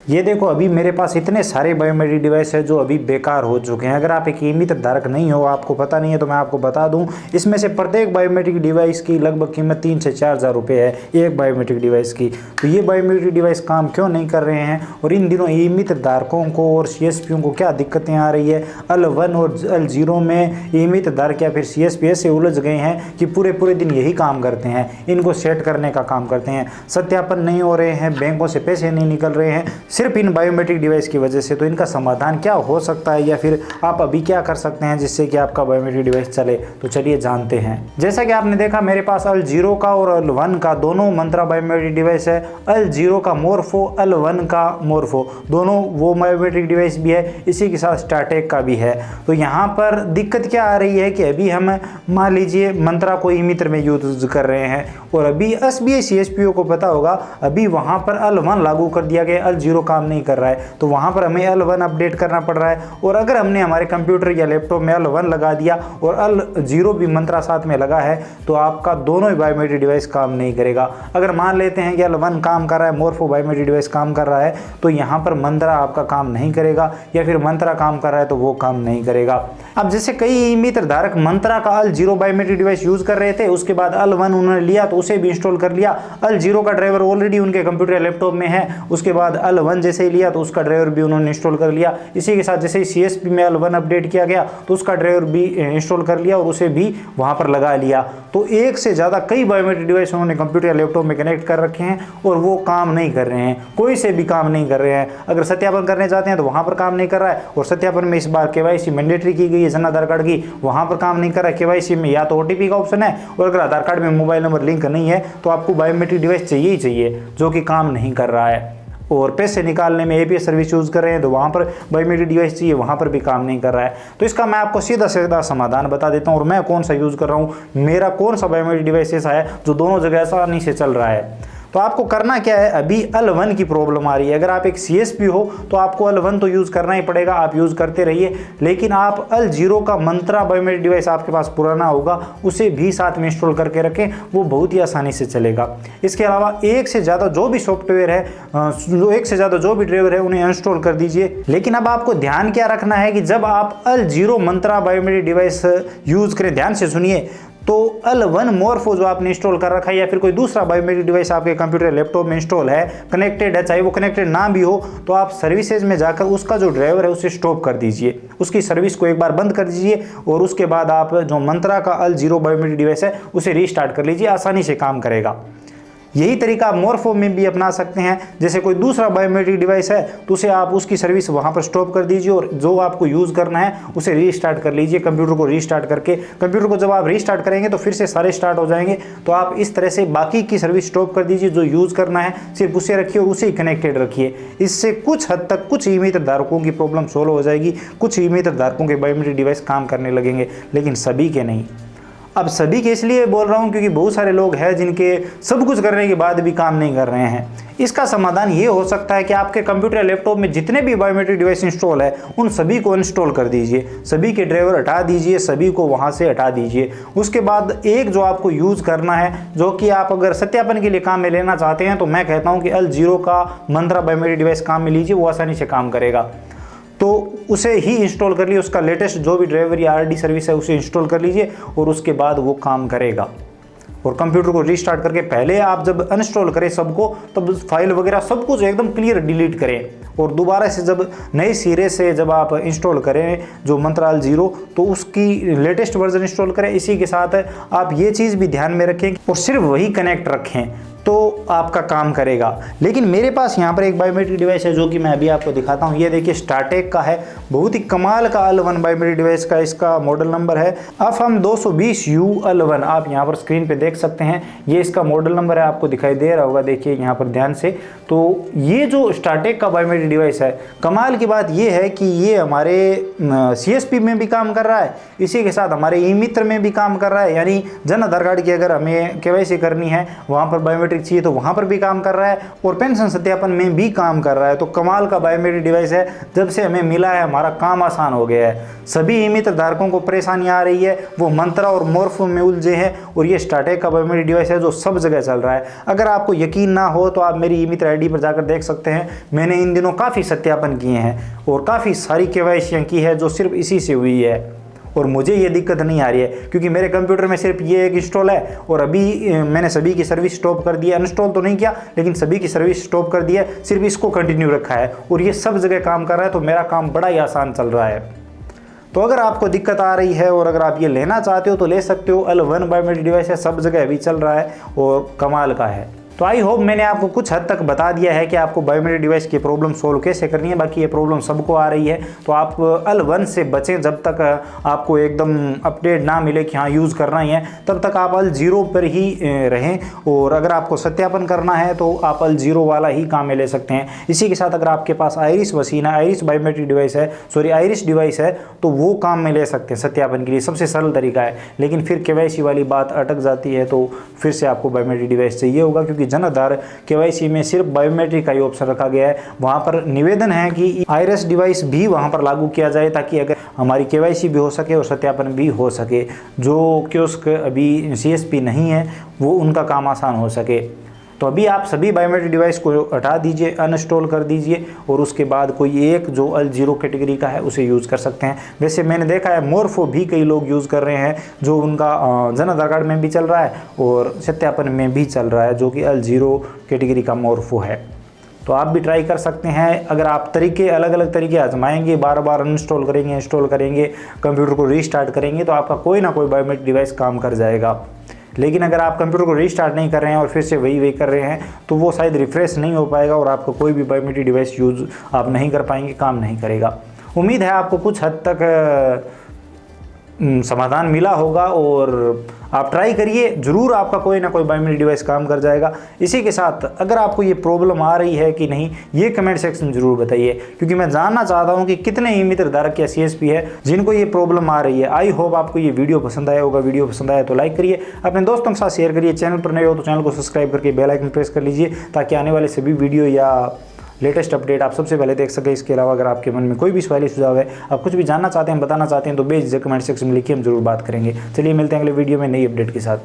ये देखो अभी मेरे पास इतने सारे बायोमेट्रिक डिवाइस है जो अभी बेकार हो चुके हैं। अगर आप एक नियमित धारक नहीं हो, आपको पता नहीं है, तो मैं आपको बता दूं, इसमें से प्रत्येक बायोमेट्रिक डिवाइस की लगभग कीमत 3 से 4 हज़ार रुपये है एक बायोमेट्रिक डिवाइस की। तो ये बायोमेट्रिक डिवाइस काम क्यों नहीं कर रहे हैं और इन दिनों नियमित धारकों को और CSPओं को क्या दिक्कतें आ रही है। L1 और L0 में नियमित धारक या फिर CSP से उलझ गए हैं कि पूरे पूरे दिन यही काम करते हैं, इनको सेट करने का काम करते हैं, सत्यापन नहीं हो रहे हैं, बैंकों से पैसे नहीं निकल रहे हैं सिर्फ इन बायोमेट्रिक डिवाइस की वजह से। तो इनका समाधान क्या हो सकता है या फिर आप अभी क्या कर सकते हैं जिससे कि आपका बायोमेट्रिक डिवाइस चले, तो चलिए जानते हैं। जैसा कि आपने देखा मेरे पास L0 का और L1 का दोनों मंत्रा बायोमेट्रिक डिवाइस है। L0 का मोरफो, L1 का मोरफो, दोनों वो बायोमेट्रिक डिवाइस भी है, इसी के साथ स्टारटेक का भी है। तो यहाँ पर दिक्कत क्या आ रही है कि अभी हम मान लीजिए मंत्रा को ई मित्र में यूज कर रहे हैं और अभी SBI CSPO को पता होगा अभी वहाँ पर L1 लागू कर दिया गया, L0 काम नहीं कर रहा है, तो वहाँ पर हमें L1 अपडेट करना पड़ रहा है। और अगर हमने हमारे कंप्यूटर या लैपटॉप में L1 लगा दिया और L0 भी मंत्रा साथ में लगा है तो आपका दोनों ही बायोमेट्रिक डिवाइस काम नहीं करेगा। अगर मान लेते हैं कि L1 काम कर रहा है, मोरफो बायोमेट्रिक डिवाइस काम कर रहा है, तो यहाँ पर मंत्रा आपका काम नहीं करेगा, या फिर मंत्रा काम कर रहा है तो वो काम नहीं करेगा। अब जैसे कई मित्र धारक मंत्रा का L0 बायोमेट्रिक डिवाइस यूज कर रहे थे, उसके बाद L1 उन्होंने लिया तो उसे भी इंस्टॉल कर लिया, L0 का ड्राइवर ऑलरेडी उनके कंप्यूटर या लैपटॉप में है, उसके बाद L1 जैसे ही लिया तो उसका ड्राइवर भी उन्होंने इंस्टॉल कर लिया। इसी के साथ जैसे ही CSP में L1 अपडेट किया गया तो उसका ड्राइवर भी इंस्टॉल कर लिया और उसे भी वहां पर लगा लिया। तो एक से ज़्यादा कई बायोमेट्रिक डिवाइस उन्होंने कंप्यूटर या लैपटॉप में कनेक्ट कर रखे हैं और वो काम नहीं कर रहे हैं, कोई से भी काम नहीं कर रहे हैं। अगर सत्यापन करने जाते हैं तो वहाँ पर काम नहीं कर रहा है, और सत्यापन में इस बार KYC मैंडेटरी की गई है जन आधार कार्ड की, वहाँ पर काम नहीं कर रहा है। KYC में या तो OTP का ऑप्शन है और अगर आधार कार्ड में मोबाइल नंबर लिंक नहीं है तो आपको बायोमेट्रिक डिवाइस चाहिए ही चाहिए, जो कि काम नहीं कर रहा है। और पैसे निकालने में APS सर्विस यूज़ कर रहे हैं तो वहाँ पर बायोमेट्रिक डिवाइस चाहिए, वहाँ पर भी काम नहीं कर रहा है। तो इसका मैं आपको सीधा सीधा समाधान बता देता हूँ और मैं कौन सा यूज़ कर रहा हूँ, मेरा कौन सा बायोमेट्रिक डिवाइस ऐसा है जो दोनों जगह आसानी से चल रहा है। तो आपको करना क्या है, अभी L1 की प्रॉब्लम आ रही है। अगर आप एक CSP हो तो आपको L1 तो यूज़ करना ही पड़ेगा, आप यूज़ करते रहिए, लेकिन आप L0 का मंत्रा बायोमेट्रिक डिवाइस आपके पास पुराना होगा उसे भी साथ में इंस्टॉल करके रखें, वो बहुत ही आसानी से चलेगा। इसके अलावा एक से ज़्यादा जो भी सॉफ्टवेयर है, एक से ज़्यादा जो भी ड्राइवर है उन्हें इंस्टॉल कर दीजिए। लेकिन अब आपको ध्यान क्या रखना है कि जब आप L0 मंत्रा बायोमेट्रिक डिवाइस यूज़ करें, ध्यान से सुनिए, तो L1 मोरफो जो आपने इंस्टॉल कर रखा है या फिर कोई दूसरा बायोमेट्रिक डिवाइस आपके कंप्यूटर लैपटॉप में इंस्टॉल है, कनेक्टेड है, चाहे वो कनेक्टेड ना भी हो, तो आप सर्विसेज में जाकर उसका जो ड्राइवर है उसे स्टॉप कर दीजिए, उसकी सर्विस को एक बार बंद कर दीजिए और उसके बाद आप जो मंत्रा का L0 बायोमेट्रिक डिवाइस है उसे रीस्टार्ट कर लीजिए, आसानी से काम करेगा। यही तरीका आप मोरफो में भी अपना सकते हैं। जैसे कोई दूसरा बायोमेट्रिक डिवाइस है तो उसे आप उसकी सर्विस वहां पर स्टॉप कर दीजिए और जो आपको यूज़ करना है उसे रीस्टार्ट कर लीजिए, कंप्यूटर को रीस्टार्ट करके। कंप्यूटर को जब आप रीस्टार्ट करेंगे तो फिर से सारे स्टार्ट हो जाएंगे। तो आप इस तरह से बाकी की सर्विस स्टॉप कर दीजिए, जो यूज़ करना है सिर्फ उसे रखिए और उसे ही कनेक्टेड रखिए। इससे कुछ हद तक कुछ ई मित्र धारकों की प्रॉब्लम सोल्व हो जाएगी, कुछ ई मित्र धारकों के बायोमेट्रिक डिवाइस काम करने लगेंगे, लेकिन सभी के नहीं। अब सभी के इसलिए बोल रहा हूँ क्योंकि बहुत सारे लोग हैं जिनके सब कुछ करने के बाद भी काम नहीं कर रहे हैं। इसका समाधान ये हो सकता है कि आपके कंप्यूटर लैपटॉप में जितने भी बायोमेट्रिक डिवाइस इंस्टॉल है उन सभी को इंस्टॉल कर दीजिए, सभी के ड्राइवर हटा दीजिए, सभी को वहाँ से हटा दीजिए। उसके बाद एक जो आपको यूज़ करना है, जो कि आप अगर सत्यापन के लिए काम में लेना चाहते हैं, तो मैं कहता हूँ कि L0 का मंत्रा बायोमेट्रिक डिवाइस काम में लीजिए, वो आसानी से काम करेगा। तो उसे ही इंस्टॉल कर लिए, उसका लेटेस्ट जो भी ड्राइवर या RD सर्विस है उसे इंस्टॉल कर लीजिए और उसके बाद वो काम करेगा। और कंप्यूटर को रीस्टार्ट करके पहले आप जब अनइंस्टॉल करें सबको, तब फाइल वगैरह सब कुछ एकदम क्लियर डिलीट करें और दोबारा से जब नए सिरे से जब आप इंस्टॉल करें जो मंत्रा L0, तो उसकी लेटेस्ट वर्जन इंस्टॉल करें। इसी के साथ आप ये चीज़ भी ध्यान में रखें और सिर्फ वही कनेक्ट रखें तो आपका काम करेगा। लेकिन मेरे पास यहाँ पर एक बायोमेट्रिक डिवाइस है जो कि मैं अभी आपको दिखाता हूँ। ये देखिए स्टारटेक का है, बहुत ही कमाल का L1 बायोमेट्रिक डिवाइस का इसका मॉडल नंबर है AFAM 220U L1। आप यहाँ पर स्क्रीन पे देख सकते हैं, ये इसका मॉडल नंबर है, आपको दिखाई दे रहा होगा, देखिए यहाँ पर ध्यान से। तो ये जो स्टारटेक का बायोमेट्रिक डिवाइस है, कमाल की बात ये है कि ये हमारे CSP में भी काम कर रहा है, इसी के साथ हमारे ई मित्र में भी काम कर रहा है। यानी जन आधार कार्ड की अगर हमें KYC करनी है, वहाँ पर बायोमेट्रिक चाहिए तो वहाँ पर भी काम कर रहा है और पेंशन सत्यापन में भी काम कर रहा है। तो कमाल का बायोमेट्रिक डिवाइस है, जब से हमें मिला है हमारा काम आसान हो गया है। सभी ई मित्र धारकों को परेशानी आ रही है, वो मंत्रा और मोर्फो में उलझे हैं और ये स्टार्टेक का बायोमेट्रिक डिवाइस है जो सब जगह चल रहा है। अगर आपको यकीन ना हो तो आप मेरी ई मित्र आईडी पर जाकर देख सकते हैं। मैंने इन दिनों काफ़ी सत्यापन किए हैं और काफ़ी सारी केवाईसी की है जो सिर्फ इसी से हुई है और मुझे ये दिक्कत नहीं आ रही है, क्योंकि मेरे कंप्यूटर में सिर्फ ये एक इंस्टॉल है और अभी मैंने सभी की सर्विस स्टॉप कर दी है। अनइंस्टॉल तो नहीं किया, लेकिन सभी की सर्विस स्टॉप कर दी है, सिर्फ इसको कंटिन्यू रखा है और ये सब जगह काम कर रहा है। तो मेरा काम बड़ा ही आसान चल रहा है। तो अगर आपको दिक्कत आ रही है और अगर आप ये लेना चाहते हो तो ले सकते हो। L1 बायोमेट्रिक डिवाइस है, सब जगह अभी चल रहा है और कमाल का है। तो आई होप मैंने आपको कुछ हद तक बता दिया है कि आपको बायोमेट्रिक डिवाइस की प्रॉब्लम सोल्व कैसे करनी है। बाकी ये प्रॉब्लम सबको आ रही है, तो आप L1 से बचें। जब तक आपको एकदम अपडेट ना मिले कि हाँ यूज़ करना ही है, तब तक आप L0 पर ही रहें। और अगर आपको सत्यापन करना है तो आप L0 वाला ही काम में ले सकते हैं। इसी के साथ अगर आपके पास आइरिस मशीन है, आइरिस बायोमेट्रिक डिवाइस है, आइरिस डिवाइस है, तो वो काम में ले सकते हैं सत्यापन के लिए। सबसे सरल तरीका है, लेकिन फिर केवाईसी वाली बात अटक जाती है, तो फिर से आपको बायोमेट्रिक डिवाइस चाहिए होगा, क्योंकि जन आधार केवाईसी में सिर्फ बायोमेट्रिक का ही ऑप्शन रखा गया है। वहां पर निवेदन है कि आइरिस डिवाइस भी वहां पर लागू किया जाए, ताकि अगर हमारी केवाईसी भी हो सके और सत्यापन भी हो सके। जो कियोस्क अभी सीएसपी नहीं है वो उनका काम आसान हो सके। तो अभी आप सभी बायोमेट्रिक डिवाइस को हटा दीजिए, अनइंस्टॉल कर दीजिए और उसके बाद कोई एक जो L0 कैटेगरी का है उसे यूज़ कर सकते हैं। वैसे मैंने देखा है मोर्फो भी कई लोग यूज़ कर रहे हैं, जो उनका जन आधार कार्ड में भी चल रहा है और सत्यापन में भी चल रहा है, जो कि L0 कैटेगरी का मोर्फो है। तो आप भी ट्राई कर सकते हैं। अगर आप तरीके अलग अलग तरीके आजमाएंगे, बार बार अनइंस्टॉल करेंगे, इंस्टॉल करेंगे, कंप्यूटर को रीस्टार्ट करेंगे, तो आपका कोई ना कोई बायोमेट्रिक डिवाइस काम कर जाएगा। लेकिन अगर आप कंप्यूटर को रीस्टार्ट नहीं कर रहे हैं और फिर से वही कर रहे हैं, तो वो शायद रिफ्रेश नहीं हो पाएगा और आपका कोई भी बायोमेट्रिक डिवाइस यूज़ आप नहीं कर पाएंगे, काम नहीं करेगा। उम्मीद है आपको कुछ हद तक समाधान मिला होगा और आप ट्राई करिए, ज़रूर आपका कोई ना कोई बायोमेट्रिक डिवाइस काम कर जाएगा। इसी के साथ अगर आपको ये प्रॉब्लम आ रही है कि नहीं, ये कमेंट सेक्शन में ज़रूर बताइए, क्योंकि मैं जानना चाहता हूँ कि कितने ई मित्र धारक या सीएसपी है जिनको ये प्रॉब्लम आ रही है। आई होप आपको ये वीडियो पसंद आया होगा। वीडियो पसंद आया तो लाइक करिए, अपने दोस्तों के साथ शेयर करिए। चैनल पर नए हो तो चैनल को सब्सक्राइब करके बेल आइकन प्रेस कर लीजिए, ताकि आने वाले सभी वीडियो या लेटेस्ट अपडेट आप सबसे पहले देख सकें। इसके अलावा अगर आपके मन में कोई भी सवाल सुझाव है, आप कुछ भी जानना चाहते हैं, बताना चाहते हैं, तो बेझिझक कमेंट सेक्शन में लिखिए, हम जरूर बात करेंगे। चलिए मिलते हैं अगले वीडियो में नई अपडेट के साथ।